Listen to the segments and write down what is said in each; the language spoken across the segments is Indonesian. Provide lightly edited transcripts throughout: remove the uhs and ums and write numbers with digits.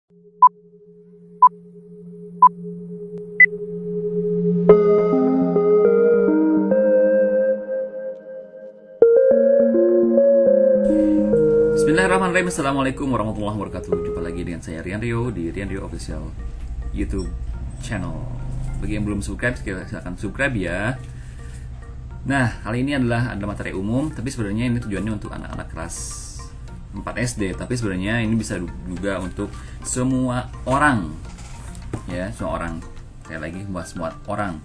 Bismillahirrahmanirrahim. Assalamualaikum warahmatullahi wabarakatuh. Jumpa lagi dengan saya Rian Rio di Rian Rio Official YouTube channel. Bagi yang belum subscribe, silahkan subscribe ya. Nah, kali ini adalah materi umum, tapi sebenarnya ini tujuannya untuk anak-anak kelas 4 SD. Tapi sebenarnya ini bisa juga untuk semua orang, ya, semua orang. Kayak lagi buat semua orang,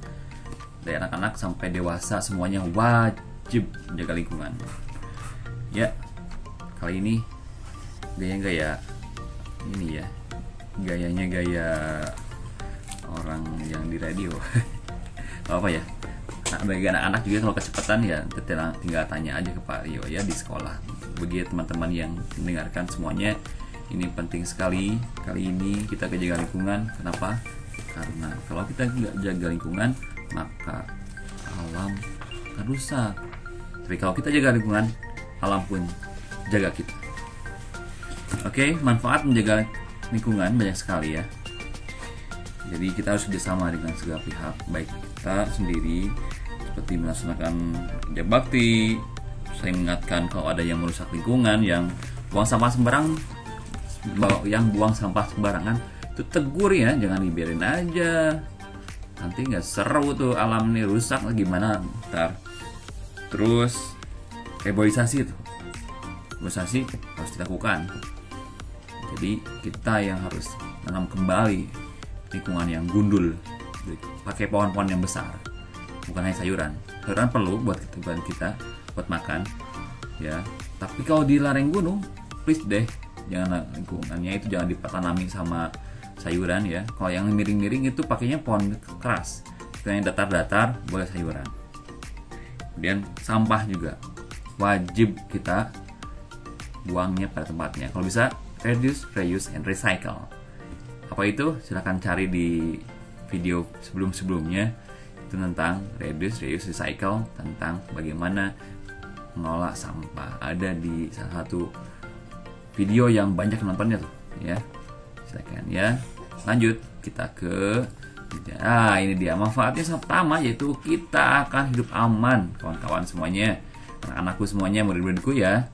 dari anak-anak sampai dewasa, semuanya wajib menjaga lingkungan. Ya, kali ini gaya ini ya, gayanya gaya orang yang di radio. Apa ya? Nah, bagi anak-anak juga kalau kecepatan ya tinggal tanya aja ke Pak Rio ya di sekolah. Bagi teman-teman yang mendengarkan semuanya, ini penting sekali. Kali ini kita jaga lingkungan. Kenapa? Karena kalau kita nggak jaga lingkungan, maka alam akan rusak. Tapi kalau kita jaga lingkungan, alam pun jaga kita. Oke, manfaat menjaga lingkungan banyak sekali ya. Jadi kita harus bersama dengan segala pihak, baik kita sendiri seperti melaksanakan kerja bakti, saya mengingatkan kalau ada yang merusak lingkungan, yang buang sampah sembarangan, itu tegur ya, jangan dibiarin aja. Nanti nggak seru tuh, alam ini rusak gimana ntar. Terus reboisasi itu, reboisasi harus dilakukan. Jadi kita yang harus menanam kembali lingkungan yang gundul, pakai pohon-pohon yang besar, bukan hanya sayuran. Sayuran perlu buat kita buat makan ya, tapi kalau di lereng gunung please deh, jangan lingkungannya itu jangan ditanami sama sayuran ya. Kalau yang miring-miring itu pakainya pohon keras. Kalau yang datar-datar boleh sayuran. Kemudian sampah juga wajib kita buangnya pada tempatnya. Kalau bisa reduce, reuse, and recycle. Apa itu? Silahkan cari di video sebelum-sebelumnya, itu tentang reduce, reuse, recycle, tentang bagaimana mengolah sampah. Ada di salah satu video yang banyak nontonnya tuh ya. Silakan ya. Lanjut kita ke ini dia manfaatnya pertama, yaitu kita akan hidup aman, kawan-kawan semuanya, anak-anakku semuanya, murid-muridku ya.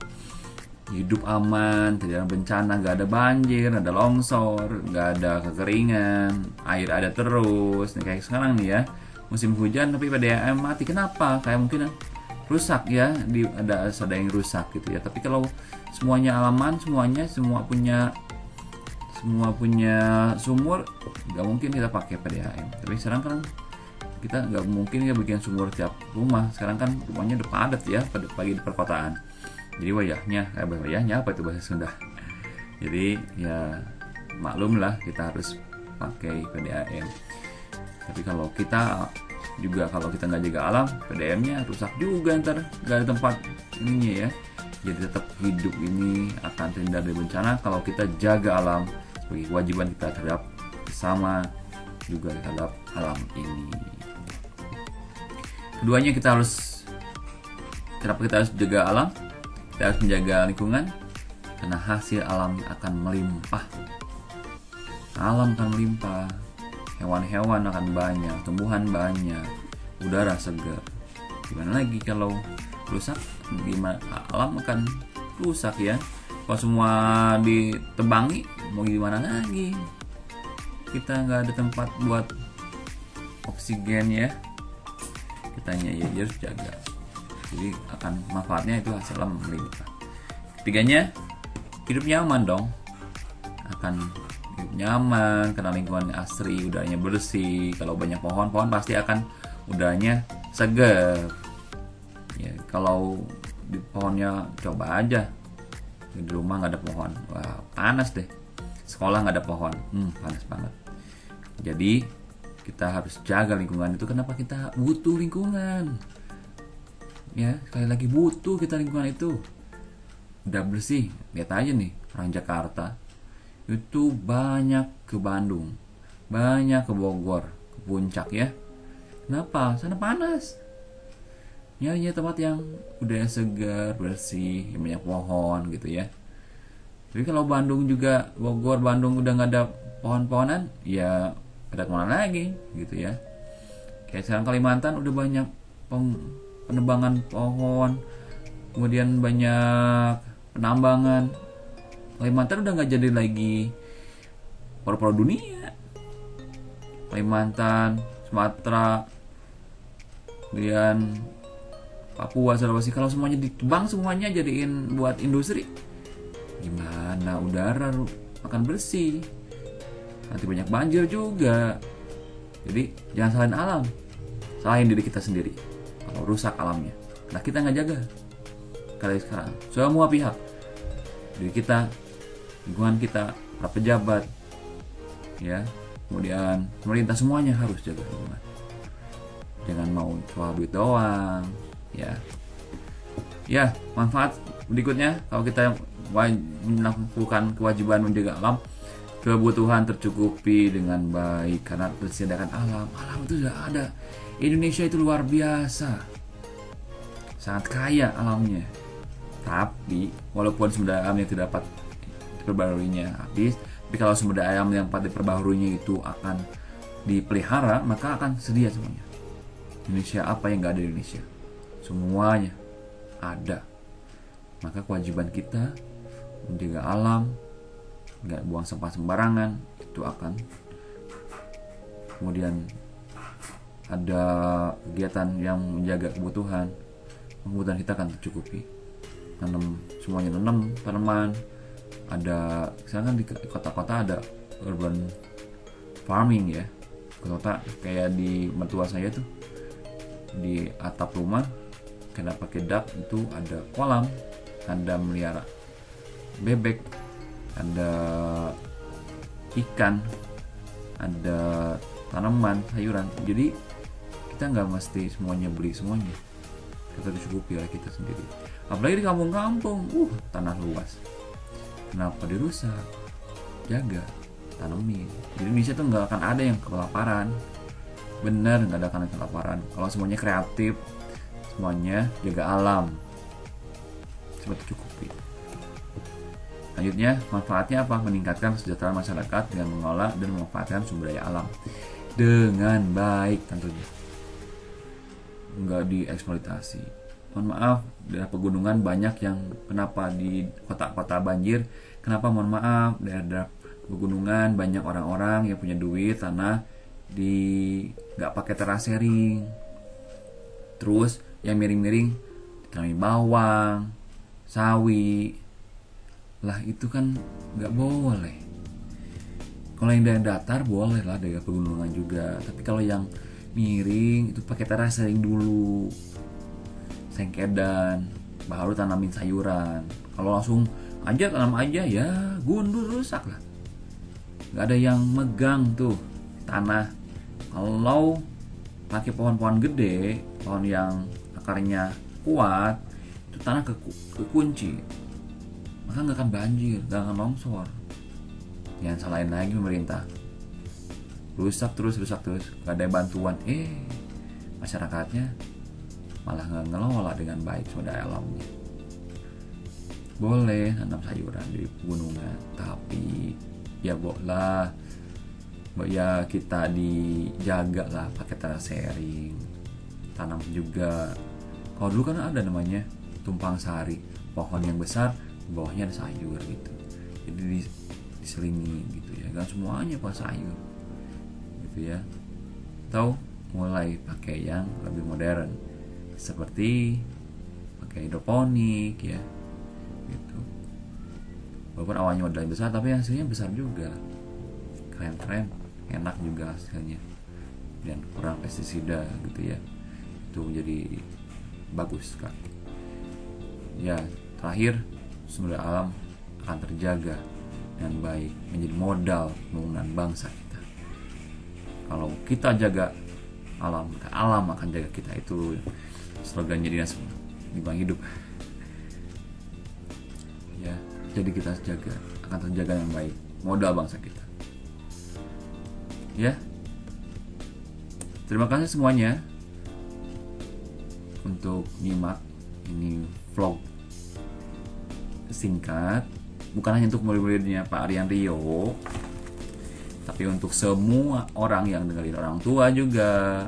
Hidup aman, tidak ada bencana, nggak ada banjir, nggak ada longsor, nggak ada kekeringan, air ada terus. Nih, kayak sekarang nih ya, musim hujan tapi PDAM mati. Kenapa? Kayak mungkin rusak ya, ada yang rusak gitu ya. Tapi kalau semuanya aman, semua punya sumur, nggak mungkin kita pakai PDAM. Tapi sekarang kan kita nggak mungkin ya bikin sumur tiap rumah. Sekarang kan rumahnya udah padat ya, pagi di perkotaan. Jadi wayahnya apa itu bahasa Sunda. Jadi ya maklum lah, kita harus pakai PDAM. Tapi kalau kita nggak jaga alam, PDAM-nya rusak juga, ntar nggak ada tempat ininya ya. Jadi tetap hidup ini akan terhindar dari bencana kalau kita jaga alam sebagai kewajiban kita terhadap bersama juga terhadap alam ini. Keduanya kenapa kita harus jaga alam? Kita harus menjaga lingkungan karena hasil alam akan melimpah. Alam akan melimpah, hewan-hewan akan banyak, tumbuhan banyak, udara segar. Gimana lagi kalau rusak? Gimana alam akan rusak ya? Kalau semua ditebangi, mau gimana lagi? Kita nggak ada tempat buat oksigen ya. Kitanya ya harus jaga. Jadi akan manfaatnya itu hasil alam melimpah. Ketiganya, hidup nyaman dong. Akan hidup nyaman karena lingkungan asri, udaranya bersih. Kalau banyak pohon pasti akan udaranya segar. Ya, kalau di pohonnya coba aja di rumah nggak ada pohon, wah panas deh. Sekolah nggak ada pohon, panas banget. Jadi kita harus jaga lingkungan itu. Kenapa kita butuh lingkungan? Ya, sekali lagi butuh kita lingkungan itu udah bersih. Lihat aja nih, orang Jakarta itu banyak ke Bandung, banyak ke Bogor, ke Puncak ya. Kenapa? Sana panas. Nyarinya tempat yang udah segar, bersih, yang banyak pohon gitu ya. Tapi kalau Bandung juga, Bogor, Bandung udah nggak ada pohon-pohonan, ya ada kemana lagi gitu ya. Kayak sekarang Kalimantan udah banyak penebangan pohon, kemudian banyak penambangan. Kalimantan udah nggak jadi lagi paru-paru dunia. Kalimantan, Sumatera, kemudian Papua, Sulawesi, kalau semuanya ditebang, semuanya jadiin buat industri, gimana udara akan bersih, nanti banyak banjir juga. Jadi jangan salahin alam, salahin diri kita sendiri kalau rusak alamnya. Nah, kita nggak jaga. Kali sekarang semua pihak, diri kita, lingkungan kita, para pejabat, ya, kemudian pemerintah, semuanya harus jaga lingkungan. Jangan mau soal duit doang, ya. Ya, manfaat berikutnya kalau kita melakukan kewajiban menjaga alam, kebutuhan tercukupi dengan baik karena disediakan alam. Alam itu sudah ada. Indonesia itu luar biasa, sangat kaya alamnya. Tapi walaupun sumber daya alam yang tidak dapat diperbaharuinya habis, tapi kalau sumber daya alam yang dapat diperbaharuinya itu akan dipelihara, maka akan sedia semuanya. Indonesia, apa yang nggak ada di Indonesia? Semuanya ada. Maka kewajiban kita menjaga alam, nggak buang sampah sembarangan, itu akan kemudian ada kegiatan yang menjaga kebutuhan kita akan tercukupi. Semuanya nanam tanaman. Ada sekarang kan di kota-kota ada urban farming ya. Kota kayak di mertua saya tuh, di atap rumah kena pakai dak itu ada kolam, ada melihara bebek, ada ikan, ada tanaman, sayuran. Jadi kita nggak mesti semuanya beli semuanya, kita dicukupi oleh kita sendiri. Apalagi di kampung-kampung, tanah luas, kenapa dirusak? Jaga, tanemin. Di Indonesia tuh nggak akan ada yang kelaparan, bener nggak ada akan kelaparan. Kalau semuanya kreatif, semuanya jaga alam, seperti cukupi. Selanjutnya, manfaatnya apa? Meningkatkan kesejahteraan masyarakat dengan mengolah dan memanfaatkan sumber daya alam dengan baik tentunya, nggak dieksploitasi. Mohon maaf, daerah pegunungan banyak yang kenapa di kota-kota banjir. Kenapa? Mohon maaf, daerah pegunungan banyak orang-orang yang punya duit tanah di nggak pakai terasering, terus yang miring-miring ditanami bawang, sawi. Lah itu kan nggak boleh. Kalau yang daerah datar boleh lah, daerah pegunungan juga. Tapi kalau yang miring itu pakai terasering dulu, sengkedan, baru tanamin sayuran. Kalau langsung aja tanam aja, ya gundul, rusak lah. Nggak ada yang megang tuh tanah. Kalau pakai pohon-pohon gede, pohon yang akarnya kuat, itu tanah kekunci, maka nggak akan banjir, nggak akan longsor. Jangan salahin lagi pemerintah, rusak terus, nggak ada bantuan. Masyarakatnya malah nggak ngelola dengan baik sumber daya alamnya. Boleh tanam sayuran di pegunungan, tapi ya boleh ya kita dijaga lah, pakai terasering, tanam juga. Kalau dulu kan ada namanya tumpang sari, pohon yang besar, bawahnya ada sayur gitu, jadi diselingi gitu ya, kan semuanya pohon sayur gitu ya. Atau mulai pakai yang lebih modern seperti pakai hidroponik ya gitu. Walaupun awalnya modal besar, tapi hasilnya besar juga, keren, enak juga hasilnya, dan kurang pestisida gitu ya. Itu menjadi bagus kan ya. Terakhir, sumber daya alam akan terjaga dengan baik, menjadi modal pembangunan bangsa kita. Kalau kita jaga alam, alam akan jaga kita. Itu slogannya Dinas Lingkungan Hidup ya. Jadi kita jaga, akan terjaga dengan baik modal bangsa kita ya. Terima kasih semuanya untuk nyimak ini vlog singkat bukan hanya untuk murid-muridnya Pak Aryan Rio, tapi untuk semua orang yang dengerin, orang tua juga,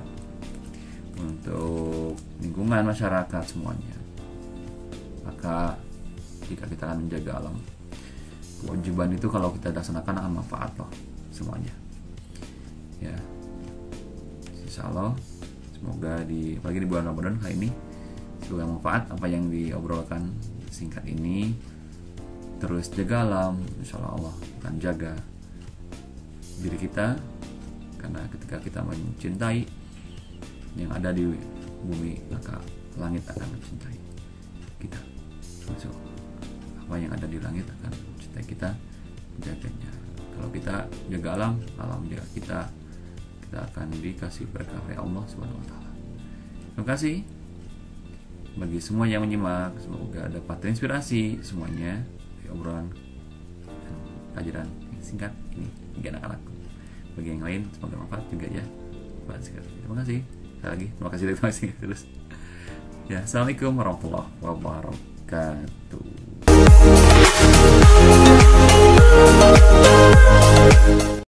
untuk lingkungan masyarakat semuanya. Maka jika kita akan menjaga alam, kewajiban itu kalau kita laksanakan akan manfaat loh semuanya. Ya, insya Allah semoga apalagi di bulan Ramadan kali ini, semoga manfaat apa yang diobrolkan singkat ini. Terus jaga alam, insya Allah akan jaga diri kita, karena ketika kita mencintai yang ada di bumi, maka langit akan mencintai kita. Masuk apa yang ada di langit akan mencintai kita, menjaganya. Kalau kita jaga alam, alam jaga kita akan dikasih berkah oleh Allah Subhanahu wa taala. Terima kasih bagi semua yang menyimak, semoga dapat terinspirasi semuanya dari obrolan dan pelajaran yang singkat ini bagi anak-anakku. Bagi yang lain semoga manfaat juga ya. Terima kasih. Sekali lagi terima kasih terus. Ya, assalamualaikum warahmatullahi wabarakatuh.